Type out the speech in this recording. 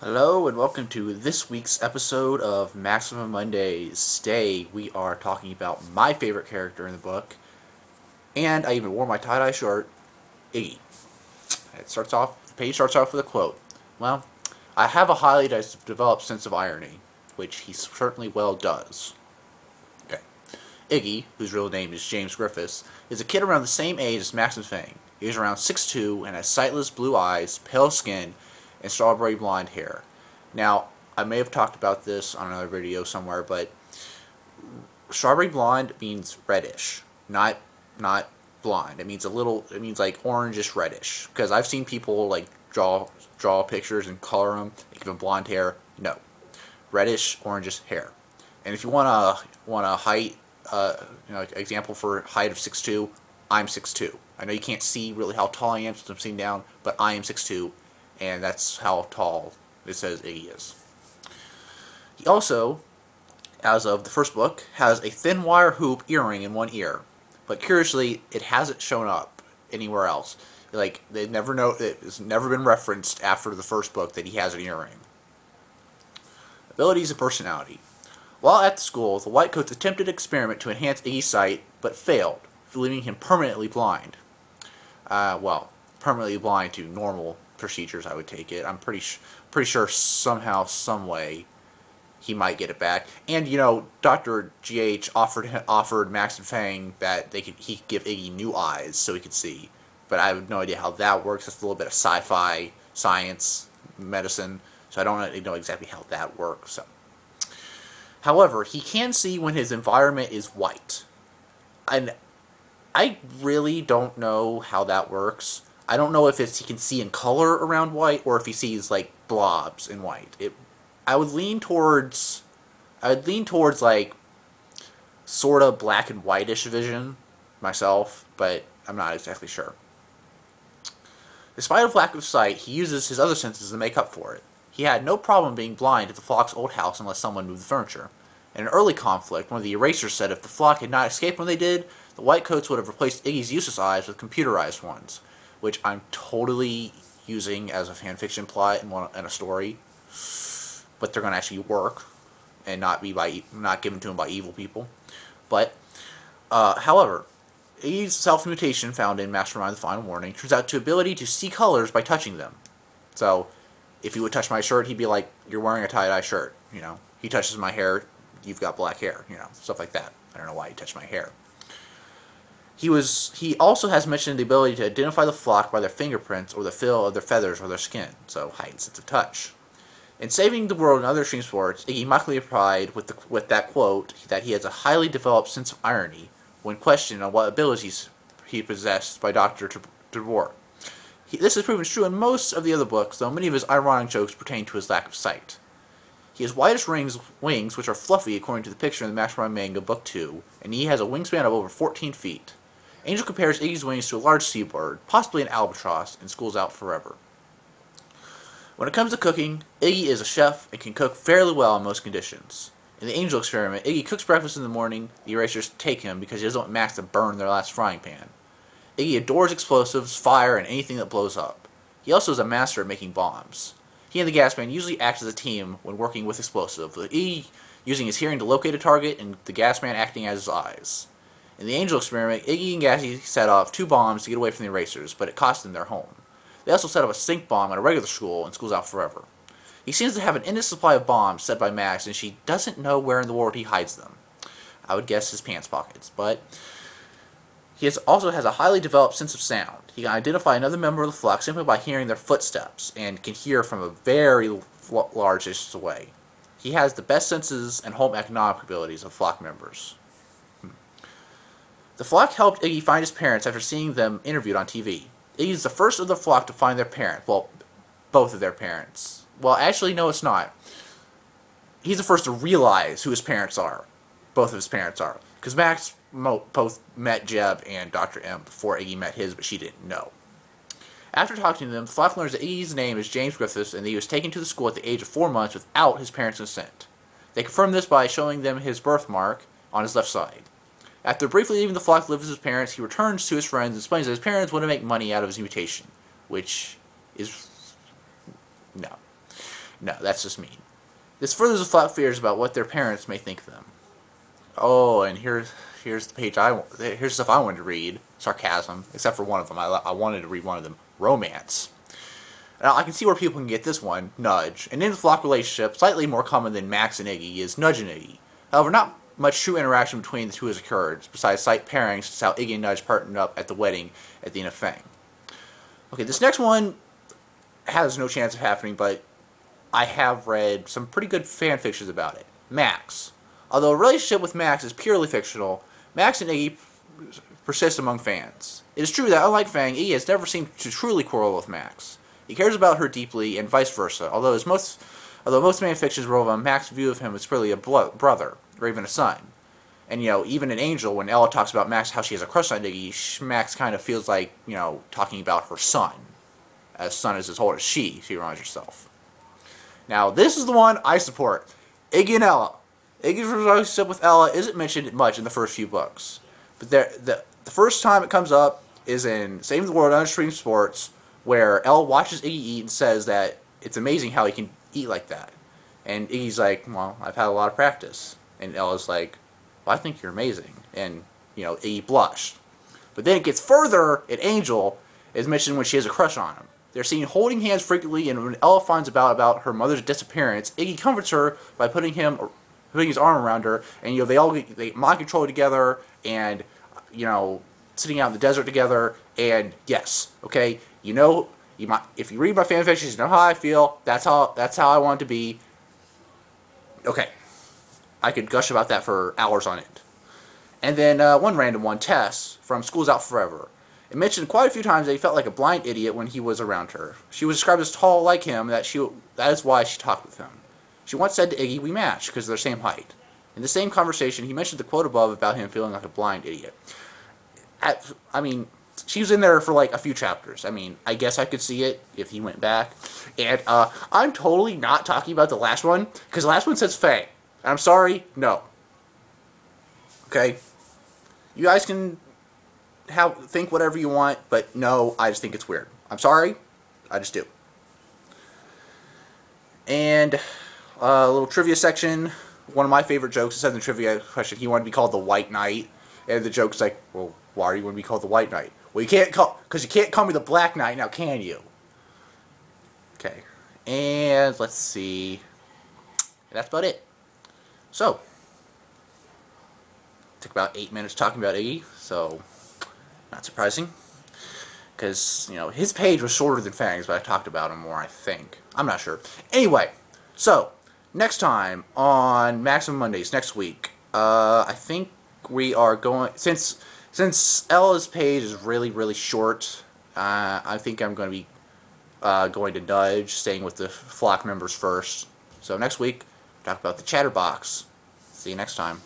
Hello and welcome to this week's episode of Maximum Mondays. Today we are talking about my favorite character in the book, and I even wore my tie-dye shirt, Iggy. The page starts off with a quote. Well, I have a highly developed sense of irony, which he certainly well does. Okay. Iggy, whose real name is James Griffiths, is a kid around the same age as Max and Fang. He is around 6'2" and has sightless blue eyes, pale skin, and strawberry blonde hair. Now, I may have talked about this on another video somewhere, but strawberry blonde means reddish, not blonde. It means like orangish reddish. Because I've seen people like draw pictures and color them, and give them blonde hair. No, reddish orangish hair. And if you want a height, example for height of 6'2", I'm 6'2". I know you can't see really how tall I am since I'm sitting down, but I am 6'2". And that's how tall it says Iggy is. He also, as of the first book, has a thin wire hoop earring in one ear. But curiously, it hasn't shown up anywhere else. Like, it's never been referenced after the first book that he has an earring. Abilities and personality. While at the school, the Whitecoats attempted an experiment to enhance Iggy's sight, but failed, leaving him permanently blind. Permanently blind to normal procedures, I would take it. I'm pretty sure somehow, some way, he might get it back. And Dr. GH offered Max and Fang that he could give Iggy new eyes so he could see. But I have no idea how that works. That's a little bit of sci-fi, science, medicine. So I don't really know exactly how that works. So, however, he can see when his environment is white, and I really don't know how that works. I don't know if he can see in color around white or if he sees like blobs in white. I would lean towards like sort of black and whitish vision myself, but I'm not exactly sure. Despite a lack of sight, he uses his other senses to make up for it. He had no problem being blind at the flock's old house unless someone moved the furniture. In an early conflict, one of the erasers said if the flock had not escaped when they did, the Whitecoats would have replaced Iggy's useless eyes with computerized ones, which I'm totally using as a fanfiction plot in a story, but they're going to actually work and not given to him by evil people. But however, Iggy's self-mutation found in Mastermind: The Final Warning turns out to ability to see colors by touching them. So if he would touch my shirt, he'd be like, "You're wearing a tie-dye shirt." He touches my hair, "You've got black hair." Stuff like that. I don't know why he touched my hair. He also has mentioned the ability to identify the flock by their fingerprints or the feel of their feathers or their skin, so heightened sense of touch. In saving the world in other extreme sports, Iggy mockingly replied with that quote that he has a highly developed sense of irony when questioned on what abilities he possessed by Dr. DeBoer. This is proven true in most of the other books, though many of his ironic jokes pertain to his lack of sight. He has whitish wings, which are fluffy according to the picture in the Mastermind manga Book 2, and he has a wingspan of over 14 feet. Angel compares Iggy's wings to a large seabird, possibly an albatross, and schools out forever. When it comes to cooking, Iggy is a chef and can cook fairly well in most conditions. In the Angel experiment, Iggy cooks breakfast in the morning. The erasers take him because he doesn't want Max to burn their last frying pan. Iggy adores explosives, fire, and anything that blows up. He also is a master at making bombs. He and the gas man usually act as a team when working with explosives, with Iggy using his hearing to locate a target and the gas man acting as his eyes. In the Angel experiment, Iggy and Gassy set off 2 bombs to get away from the erasers, but it cost them their home. They also set up a stink bomb at a regular school and schools out forever. He seems to have an endless supply of bombs set by Max, and she doesn't know where in the world he hides them. I would guess his pants pockets, but he also has a highly developed sense of sound. He can identify another member of the flock simply by hearing their footsteps, and can hear from a very large distance away. He has the best senses and home economic abilities of flock members. The flock helped Iggy find his parents after seeing them interviewed on TV. Iggy is the first of the flock to find their parents. Well, both of their parents. Well, actually, no, it's not. He's the first to realize who his parents are. Both of his parents are. Because Max both met Jeb and Dr. M before Iggy met his, but she didn't know. After talking to them, the flock learns that Iggy's name is James Griffiths and that he was taken to the school at the age of 4 months without his parents' consent. They confirm this by showing them his birthmark on his left side. After briefly leaving the flock to live with his parents, he returns to his friends and explains that his parents want to make money out of his mutation, which is no. No, that's just mean. This furthers the flock fears about what their parents may think of them. Oh, and here's the page here's stuff I wanted to read. Sarcasm, except for one of them. I wanted to read one of them. Romance. Now, I can see where people can get this one. Nudge. An in-flock relationship, slightly more common than Max and Iggy, is Nudge and Iggy. However, not much true interaction between the two has occurred, besides slight pairings, since how Iggy and Nudge partnered up at the wedding at the end of Fang. Okay, this next one has no chance of happening, but I have read some pretty good fan fictions about it. Max. Although a relationship with Max is purely fictional, Max and Iggy persist among fans. It is true that, unlike Fang, Iggy has never seemed to truly quarrel with Max. He cares about her deeply, and vice versa, although most fan fictions revolve on Max's view of him as purely a brother, or even a son. And, even in Angel, when Ella talks about Max, how she has a crush on Iggy, Max kind of feels like, talking about her son. As son is as old as she reminds herself. Now, this is the one I support. Iggy and Ella. Iggy's relationship with Ella isn't mentioned much in the first few books. But the first time it comes up is in Saving the World on Extreme Sports, where Ella watches Iggy eat and says that it's amazing how he can eat like that. And Iggy's like, well, I've had a lot of practice. And Ella's like, well, I think you're amazing. And, Iggy blushed. But then it gets further, and Angel is mentioned when she has a crush on him. They're seen holding hands frequently, and when Ella finds out about her mother's disappearance, Iggy comforts her by putting his arm around her, and they mind control together, and sitting out in the desert together. And yes, okay, if you read my fan fictions, you know how I feel. That's how I want it to be. Okay, I could gush about that for hours on end. And then one random one, Tess from School's Out Forever. It mentioned quite a few times that he felt like a blind idiot when he was around her. She was described as tall like him, that is why she talked with him. She once said to Iggy, "We match because they're the same height." In the same conversation, he mentioned the quote above about him feeling like a blind idiot. She was in there for like a few chapters. I guess I could see it if he went back. And I'm totally not talking about the last one, because the last one says Faye. And I'm sorry, no. Okay? You guys can think whatever you want, but no, I just think it's weird. I'm sorry, I just do. And a little trivia section. One of my favorite jokes, it says in the trivia question, he wanted to be called the White Knight. And the joke's like, well, why do you want to be called the White Knight? Well, because you can't call me the Black Knight, now can you? Okay, and let's see. That's about it. So, took about 8 minutes talking about Iggy, so not surprising. Because, his page was shorter than Fang's, but I talked about him more, I think. I'm not sure. Anyway, so, next time on Maximum Mondays, next week, I think we are going, since Ella's page is really, really short, I think I'm going to be going to Nudge, staying with the flock members first. So next week, talk about the Chatterbox. See you next time.